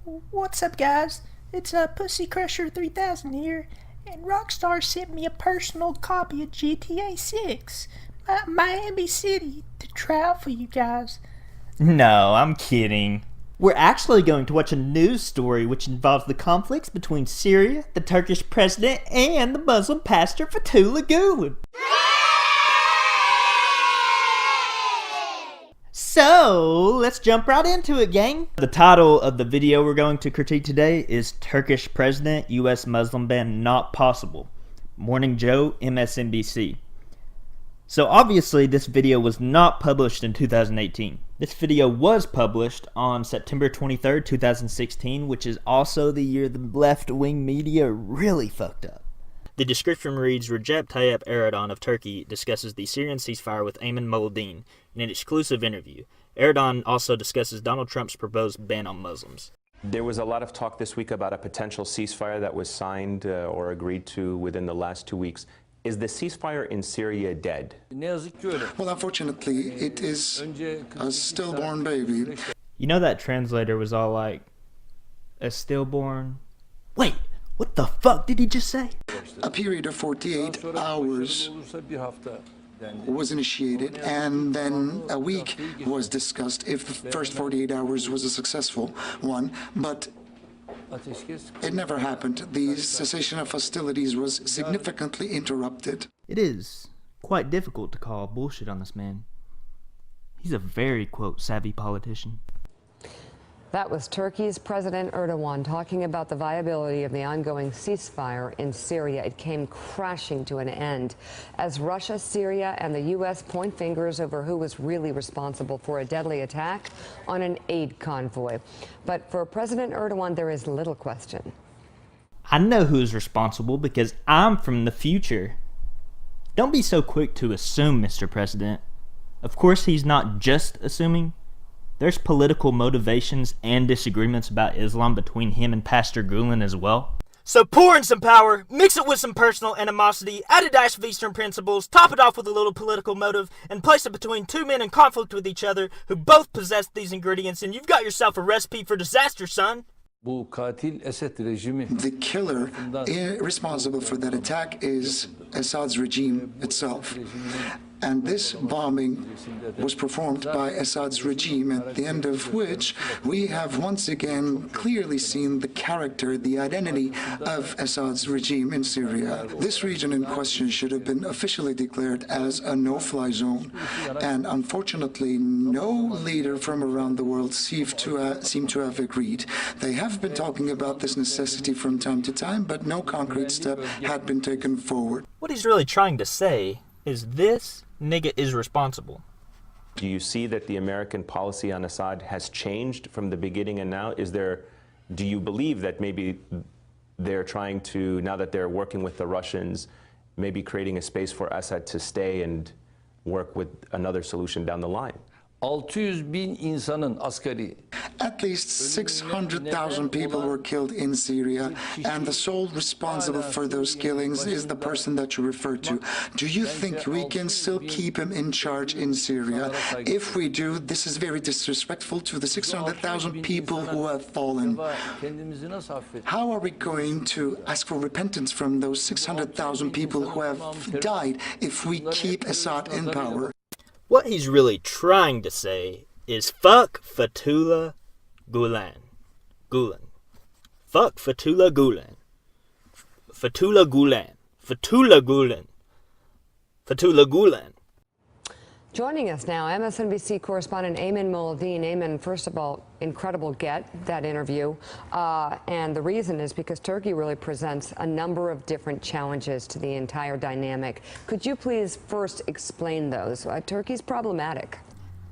What's up, guys? It's Pussy Crusher 3000 here, and Rockstar sent me a personal copy of GTA 6, Miami City, to try out for you guys. No, I'm kidding. We're actually going to watch a news story which involves the conflicts between Syria, the Turkish president, and the Muslim pastor Fethullah Gulen. So, let's jump right into it, gang. The title of the video we're going to critique today is Turkish President, U.S. Muslim Ban Not Possible. Morning Joe, MSNBC. So obviously this video was not published in 2018. This video was published on September 23rd, 2016, which is also the year the left-wing media really fucked up. The description reads, Recep Tayyip Erdogan of Turkey discusses the Syrian ceasefire with Ayman Moldin in an exclusive interview. Erdogan also discusses Donald Trump's proposed ban on Muslims. There was a lot of talk this week about a potential ceasefire that was signed or agreed to within the last 2 weeks. Is the ceasefire in Syria dead? Well, unfortunately, it is a stillborn baby. You know that translator was all like, a stillborn? Wait, what the fuck did he just say? A period of 48 hours was initiated, and then a week was discussed if the first 48 hours was a successful one, but it never happened. The cessation of hostilities was significantly interrupted. It is quite difficult to call bullshit on this man. He's a very, quote, savvy politician. That was Turkey's President Erdogan talking about the viability of the ongoing ceasefire in Syria. It came crashing to an end as Russia, Syria, and the U.S. point fingers over who was really responsible for a deadly attack on an aid convoy. But for President Erdogan, there is little question. I know who's responsible because I'm from the future. Don't be so quick to assume, Mr. President. Of course, he's not just assuming. There's political motivations and disagreements about Islam between him and Pastor Gulen as well. So pour in some power, mix it with some personal animosity, add a dash of Eastern principles, top it off with a little political motive, and place it between two men in conflict with each other who both possess these ingredients, and you've got yourself a recipe for disaster, son. The killer responsible for that attack is Assad's regime itself. And this bombing was performed by Assad's regime, at the end of which we have once again clearly seen the character, the identity of Assad's regime in Syria. This region in question should have been officially declared as a no-fly zone. And unfortunately, no leader from around the world seem to have agreed. They have been talking about this necessity from time to time, but no concrete step had been taken forward. What he's really trying to say is this nigga is responsible. Do you see that the American policy on Assad has changed from the beginning and now? Do you believe that maybe they're trying to, now that they're working with the Russians, maybe creating a space for Assad to stay and work with another solution down the line? 600.000 insanın asgari. At least 600,000 people were killed in Syria, and the sole responsible for those killings is the person that you referred to. Do you think we can still keep him in charge in Syria? If we do, this is very disrespectful to the 600,000 people who have fallen. How are we going to ask for repentance from those 600,000 people who have died if we keep Assad in power? What he's really trying to say is fuck Fethullah Gulen. Fuck Fethullah Gulen. Fethullah Gulen. Fethullah Gulen. Fethullah Gulen. Joining us now, MSNBC correspondent Ayman Moldin. Ayman, first of all, incredible get, that interview. And the reason is because Turkey really presents a number of different challenges to the entire dynamic. Could you please first explain those? Turkey's problematic.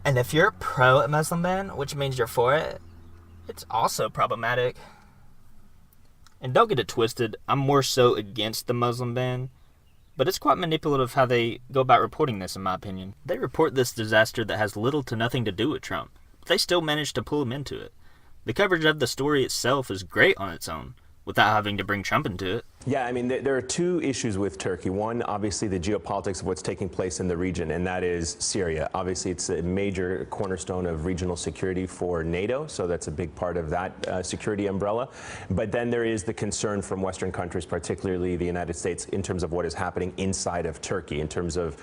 And if you're pro Muslim ban, which means you're for it, it's also problematic. And don't get it twisted, I'm more so against the Muslim ban. But it's quite manipulative how they go about reporting this, in my opinion. They report this disaster that has little to nothing to do with Trump, but they still manage to pull him into it. The coverage of the story itself is great on its own, without having to bring Trump into it. Yeah, I mean, there are two issues with Turkey. One, obviously, the geopolitics of what's taking place in the region, and that is Syria. Obviously, it's a major cornerstone of regional security for NATO, so that's a big part of that security umbrella. But then there is the concern from Western countries, particularly the United States, in terms of what is happening inside of Turkey, in terms of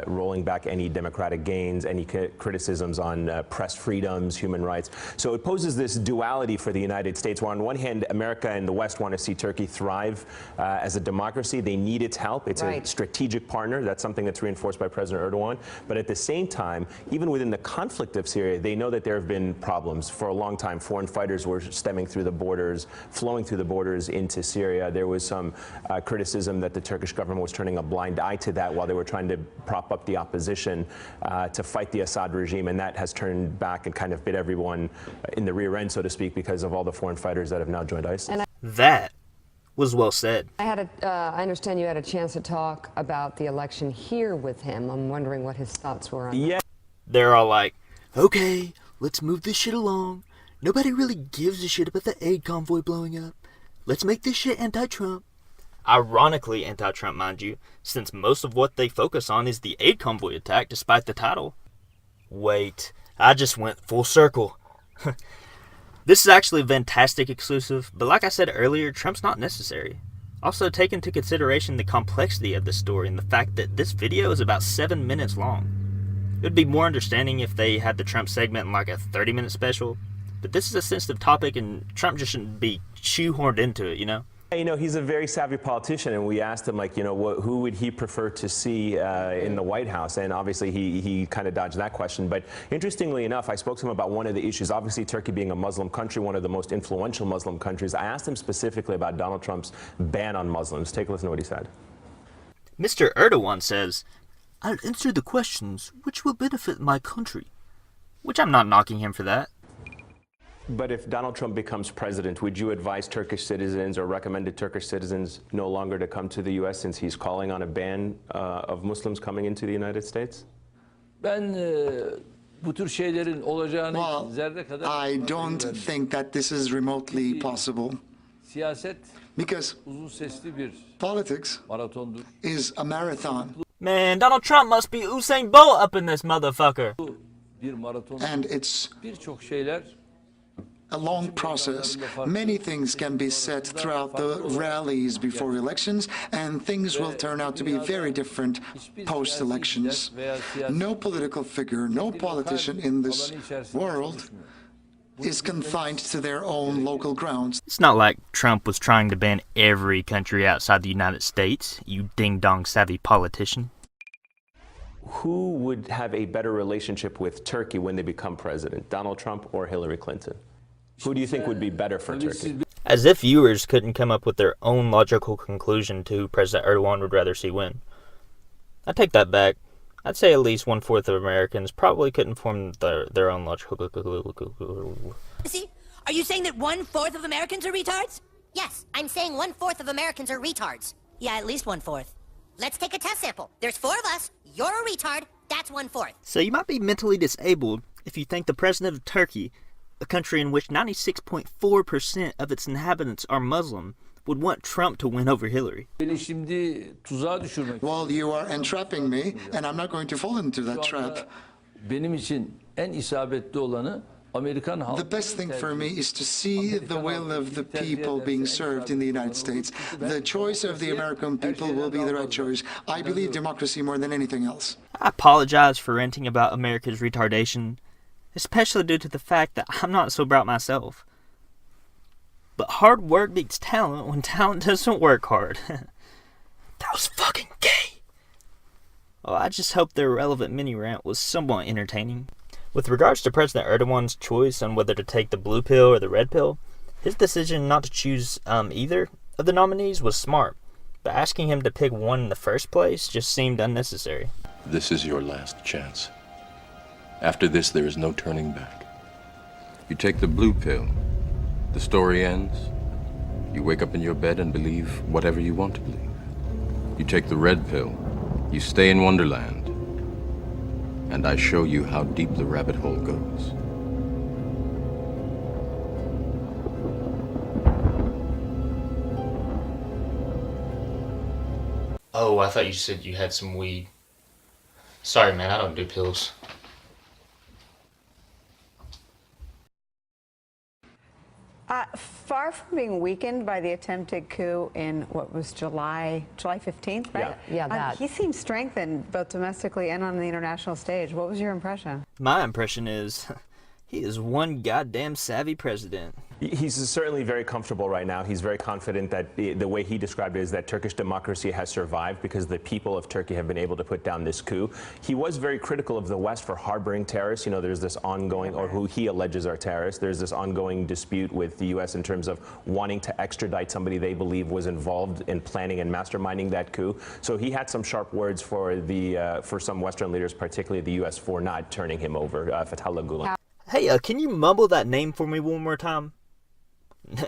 rolling back any democratic gains, any criticisms on press freedoms, human rights. So it poses this duality for the United States, where on one hand, America and the West want to see Turkey thrive as a democracy. They need its help. It's a strategic partner. That's something that's reinforced by President Erdogan. But at the same time, even within the conflict of Syria, they know that there have been problems for a long time. Foreign fighters were stemming through the borders, flowing through the borders into Syria. There was some criticism that the Turkish government was turning a blind eye to that while they were trying to prop up the opposition to fight the Assad regime. And that has turned back and kind of bit everyone in the rear end, so to speak, because of all the foreign fighters that have now joined ISIS. That was well said. I understand you had a chance to talk about the election here with him. I'm wondering what his thoughts were on that. They're all like, okay, let's move this shit along. Nobody really gives a shit about the aid convoy blowing up. Let's make this shit anti-Trump. Ironically anti-Trump, mind you, since most of what they focus on is the aid convoy attack despite the title. Wait, I just went full circle. This is actually a fantastic exclusive, but like I said earlier, Trump's not necessary. Also, take into consideration the complexity of the story and the fact that this video is about 7 minutes long. It would be more understanding if they had the Trump segment in like a 30-minute special, but this is a sensitive topic and Trump just shouldn't be shoehorned into it, you know? You know, he's a very savvy politician, and we asked him, like, you know, who would he prefer to see in the White House? And obviously, he kind of dodged that question. But interestingly enough, I spoke to him about one of the issues. Obviously, Turkey being a Muslim country, one of the most influential Muslim countries. I asked him specifically about Donald Trump's ban on Muslims. Take a listen to what he said. Mr. Erdogan says, I'll answer the questions which will benefit my country. Which I'm not knocking him for that. But if Donald Trump becomes president, would you advise Turkish citizens or recommended Turkish citizens no longer to come to the U.S. since he's calling on a ban of Muslims coming into the United States? Bu tür şeylerin olacağını zerre kadar I don't think that this is remotely possible siyaset because uzun sesli bir politics maratondur. is a marathon. Man, Donald Trump must be Usain Bolt up in this motherfucker. Bir maraton. And it's Birçok şeyler a long process. Many things can be said throughout the rallies before elections, and things will turn out to be very different post-elections. No political figure, no politician in this world is confined to their own local grounds. It's not like Trump was trying to ban every country outside the United States, you ding-dong savvy politician. Who would have a better relationship with Turkey when they become president, Donald Trump or Hillary Clinton? Who do you think would be better for Turkey? As if viewers couldn't come up with their own logical conclusion to who President Erdogan would rather see win. I take that back. I'd say at least 1/4 of Americans probably couldn't form their own logical conclusion. See, are you saying that 1/4 of Americans are retards? Yes, I'm saying 1/4 of Americans are retards. Yeah, at least 1/4. Let's take a test sample. There's 4 of us. You're a retard. That's 1/4. So you might be mentally disabled if you think the president of Turkey, a country in which 96.4% of its inhabitants are Muslim, would want Trump to win over Hillary. Beni şimdi tuzağa düşürmek. Well, you are entrapping me, and I'm not going to fall into that trap. Benim için en isabetli olanı Amerikan halkı. The best thing for me is to see the will of the people being served in the United States. The choice of the American people will be the right choice. I believe democracy more than anything else. I apologize for ranting about America's retardation, especially due to the fact that I'm not so bright myself. But hard work beats talent when talent doesn't work hard. That was fucking gay! Well, I just hope their irrelevant mini rant was somewhat entertaining. With regards to President Erdogan's choice on whether to take the blue pill or the red pill, his decision not to choose either of the nominees was smart, but asking him to pick one in the first place just seemed unnecessary. This is your last chance. After this, there is no turning back. You take the blue pill, the story ends. You wake up in your bed and believe whatever you want to believe. You take the red pill, you stay in Wonderland, and I show you how deep the rabbit hole goes. Oh, I thought you said you had some weed. Sorry, man, I don't do pills. Far from being weakened by the attempted coup in what was July 15th, right? Yeah, that. He seems strengthened both domestically and on the international stage. What was your impression? My impression is he is one goddamn savvy president. He's certainly very comfortable right now. He's very confident that the way he described it is that Turkish democracy has survived because the people of Turkey have been able to put down this coup. He was very critical of the West for harboring terrorists. You know, there's this ongoing, or who he alleges are terrorists, there's this ongoing dispute with the U.S. in terms of wanting to extradite somebody they believe was involved in planning and masterminding that coup. So he had some sharp words for some Western leaders, particularly the U.S., for not turning him over, Fethullah Gulen. Hey, can you mumble that name for me one more time?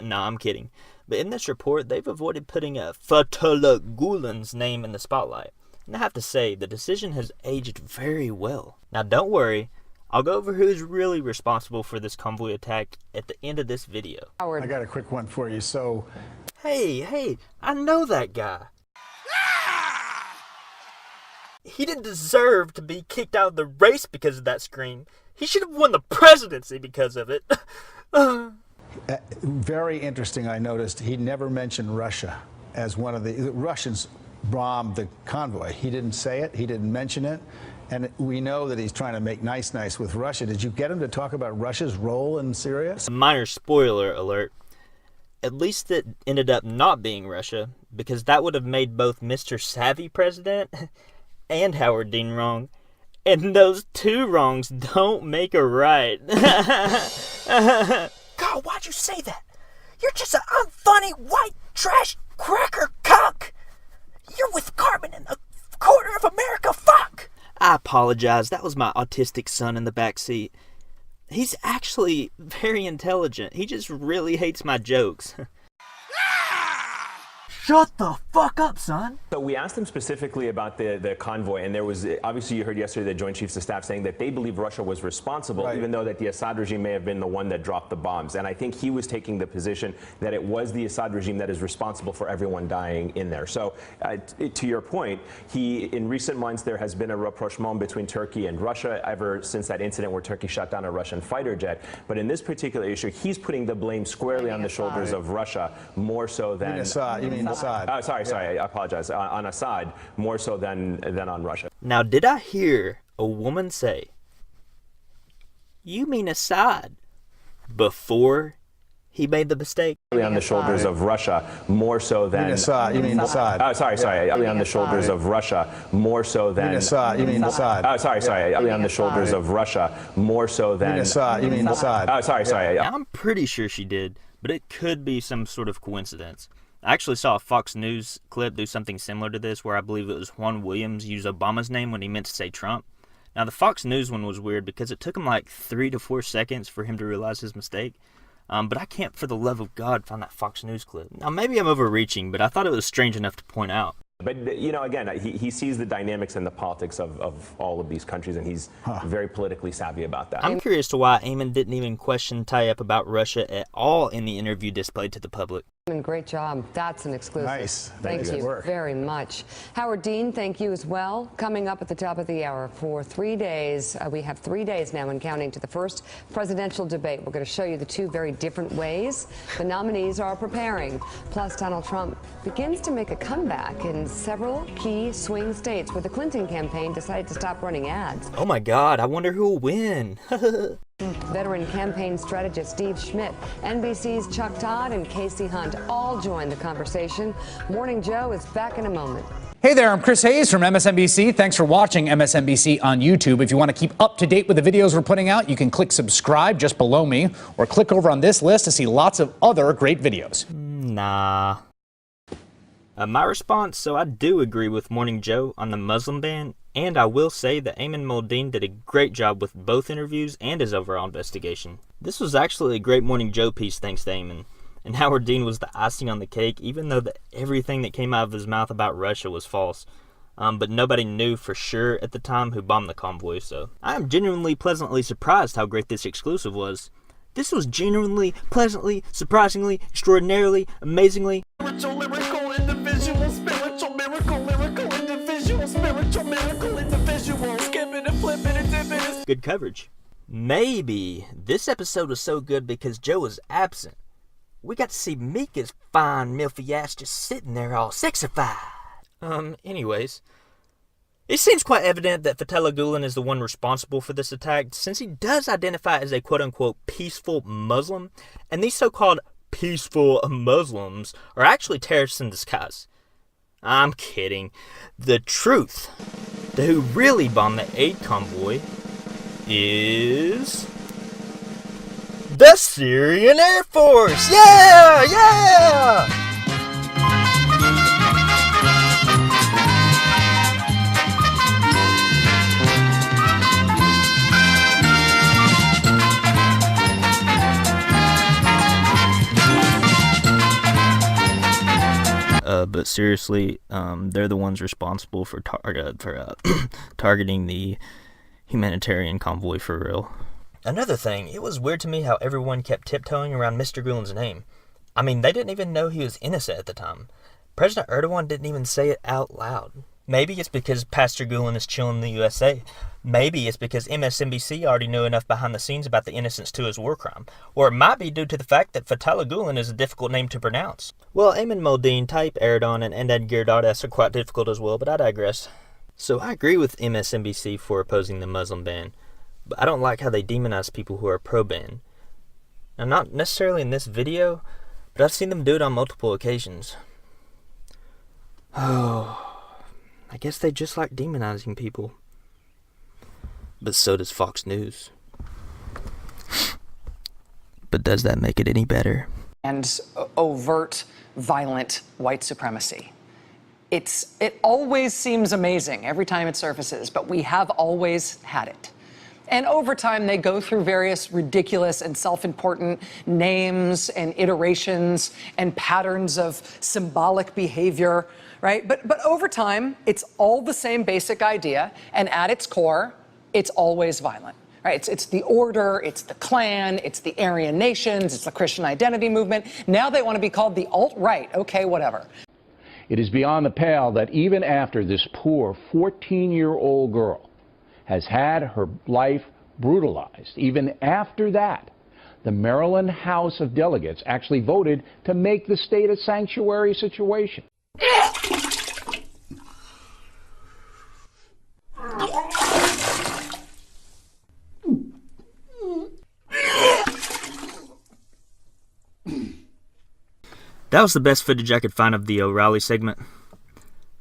No, I'm kidding. But in this report, they've avoided putting Fethullah Gulen's name in the spotlight. And I have to say, the decision has aged very well. Now, don't worry. I'll go over who's really responsible for this convoy attack at the end of this video. I got a quick one for you. So, Hey, I know that guy. He didn't deserve to be kicked out of the race because of that scream. He should have won the presidency because of it. very interesting, I noticed he never mentioned Russia as one of the Russians bombed the convoy. He didn't say it, he didn't mention it, and we know that he's trying to make nice with Russia. Did you get him to talk about Russia's role in Syria? A minor spoiler alert. At least it ended up not being Russia, because that would have made both Mr. Savvy President and Howard Dean wrong. And those two wrongs don't make a right. God, why'd you say that? You're just an unfunny white trash cracker cuck. You're with Carmen in the corner of America, fuck. I apologize. That was my autistic son in the back seat. He's actually very intelligent. He just really hates my jokes. Shut the fuck up, son. So we asked him specifically about the convoy, and there was, obviously you heard yesterday the Joint Chiefs of Staff saying that they believe Russia was responsible, right, even though that the Assad regime may have been the one that dropped the bombs. And I think he was taking the position that it was the Assad regime that is responsible for everyone dying in there. So to your point, in recent months there has been a rapprochement between Turkey and Russia ever since that incident where Turkey shot down a Russian fighter jet. But in this particular issue, he's putting the blame squarely on the shoulders of Russia, more so than... You mean Assad. Sorry, I apologize. On Assad, more so than on Russia. Now, did I hear a woman say, "You mean Assad," before he made the mistake? On the shoulders of Russia, more so than... You mean Assad. Sorry. On the shoulders of Russia, more so than... You mean Assad. Sorry. On the shoulders of Russia, more so than... You mean Assad. Sorry. Now, I'm pretty sure she did, but it could be some sort of coincidence. I actually saw a Fox News clip do something similar to this, where I believe it was Juan Williams used Obama's name when he meant to say Trump. Now, the Fox News one was weird because it took him like 3 to 4 seconds for him to realize his mistake. But I can't, for the love of God, find that Fox News clip. Now, maybe I'm overreaching, but I thought it was strange enough to point out. But, you know, again, he sees the dynamics and the politics of all of these countries, and he's very politically savvy about that. I'm curious to why Eamon didn't even question tie-up about Russia at all in the interview displayed to the public. Great job. That's an exclusive. Nice. Thank you very much. Howard Dean, thank you as well. Coming up at the top of the hour for 3 days. We have 3 days now and counting to the first presidential debate. We're going to show you the two very different ways the nominees are preparing. Plus, Donald Trump begins to make a comeback in several key swing states where the Clinton campaign decided to stop running ads. Oh my God, I wonder who will win. Veteran campaign strategist Steve Schmidt, NBC's Chuck Todd, and Casey Hunt all join the conversation. Morning Joe is back in a moment. Hey there, I'm Chris Hayes from MSNBC. Thanks for watching MSNBC on YouTube. If you want to keep up to date with the videos we're putting out, you can click subscribe just below me, or click over on this list to see lots of other great videos. Nah. My response, so I do agree with Morning Joe on the Muslim ban, and I will say that Eamon Muldoon did a great job with both interviews and his overall investigation. This was actually a great Morning Joe piece thanks to Eamon, and Howard Dean was the icing on the cake, even though everything that came out of his mouth about Russia was false. But nobody knew for sure at the time who bombed the convoy, so I am genuinely pleasantly surprised how great this exclusive was. This was genuinely, pleasantly, surprisingly, extraordinarily, amazingly... Lyrical, individual, spiritual, miracle, good coverage. Maybe this episode was so good because Joe was absent. We got to see Mika's fine milfy ass just sitting there all sexified. Anyways, it seems quite evident that Fethullah Gulen is the one responsible for this attack, since he does identify as a quote-unquote peaceful Muslim, and these so-called peaceful Muslims are actually terrorists in disguise. I'm kidding. The truth, the who really bombed the aid convoy, is the Syrian Air Force! Yeah! Yeah! But seriously, they're the ones responsible for targeting the humanitarian convoy for real. Another thing, it was weird to me how everyone kept tiptoeing around Mr. Gulen's name. I mean, they didn't even know he was innocent at the time. President Erdogan didn't even say it out loud. Maybe it's because Pastor Gulen is chilling in the USA. Maybe it's because MSNBC already knew enough behind the scenes about the innocence to his war crime. Or it might be due to the fact that Fethullah Gulen is a difficult name to pronounce. Well, Ayman Moldeen, Tayyip Erdogan, and Endad Girdardes are quite difficult as well, but I digress. So I agree with MSNBC for opposing the Muslim ban, but I don't like how they demonize people who are pro-ban. Now, not necessarily in this video, but I've seen them do it on multiple occasions. Oh, I guess they just like demonizing people. But so does Fox News. But does that make it any better? And overt, violent white supremacy. It always seems amazing every time it surfaces, but we have always had it. And over time, they go through various ridiculous and self-important names and iterations and patterns of symbolic behavior, right? But over time, it's all the same basic idea, and at its core, it's always violent. Right? It's the order, it's the Klan, it's the Aryan nations, it's the Christian identity movement. Now they want to be called the alt-right. Okay, whatever. It is beyond the pale that even after this poor 14-year-old girl has had her life brutalized, even after that, the Maryland House of Delegates actually voted to make the state a sanctuary situation. That was the best footage I could find of the O'Reilly segment.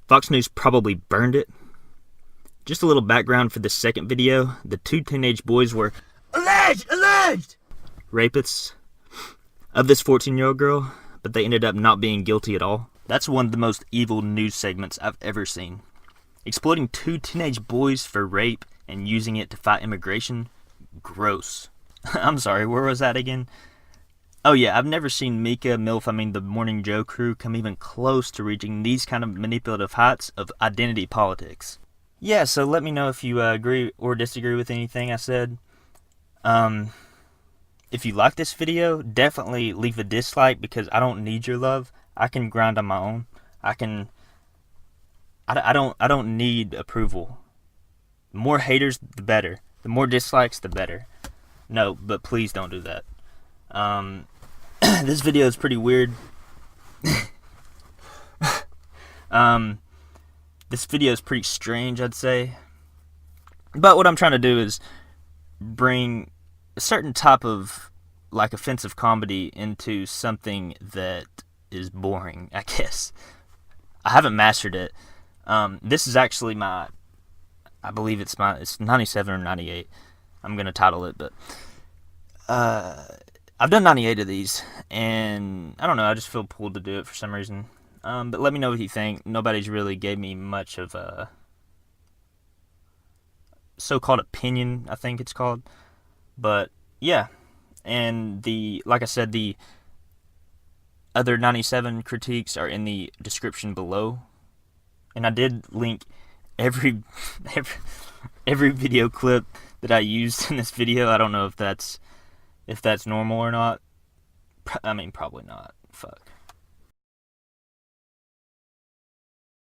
Fox News probably burned it. Just a little background for this second video. The two teenage boys were alleged rapists of this 14-year-old girl, but they ended up not being guilty at all. That's one of the most evil news segments I've ever seen. Exploiting two teenage boys for rape and using it to fight immigration? Gross. I'm sorry, where was that again? Oh yeah, I've never seen Mika, the Morning Joe crew, come even close to reaching these kind of manipulative heights of identity politics. Yeah, so let me know if you agree or disagree with anything I said. If you like this video, definitely leave a dislike because I don't need your love. I can grind on my own. I don't need approval. The more haters, the better. The more dislikes, the better. No, but please don't do that. This video is pretty weird. This video is pretty strange, I'd say. But what I'm trying to do is bring a certain type of, like, offensive comedy into something that is boring, I guess. I haven't mastered it. This is actually my, I believe it's 97 or 98. I'm going to title it, but I've done 98 of these, and I don't know, I just feel pulled to do it for some reason. But let me know what you think. Nobody's really gave me much of a so-called opinion, I think it's called. But, yeah. And like I said, the other 97 critiques are in the description below. And I did link every video clip that I used in this video. I don't know if that's normal or not. I mean, probably not. Fuck.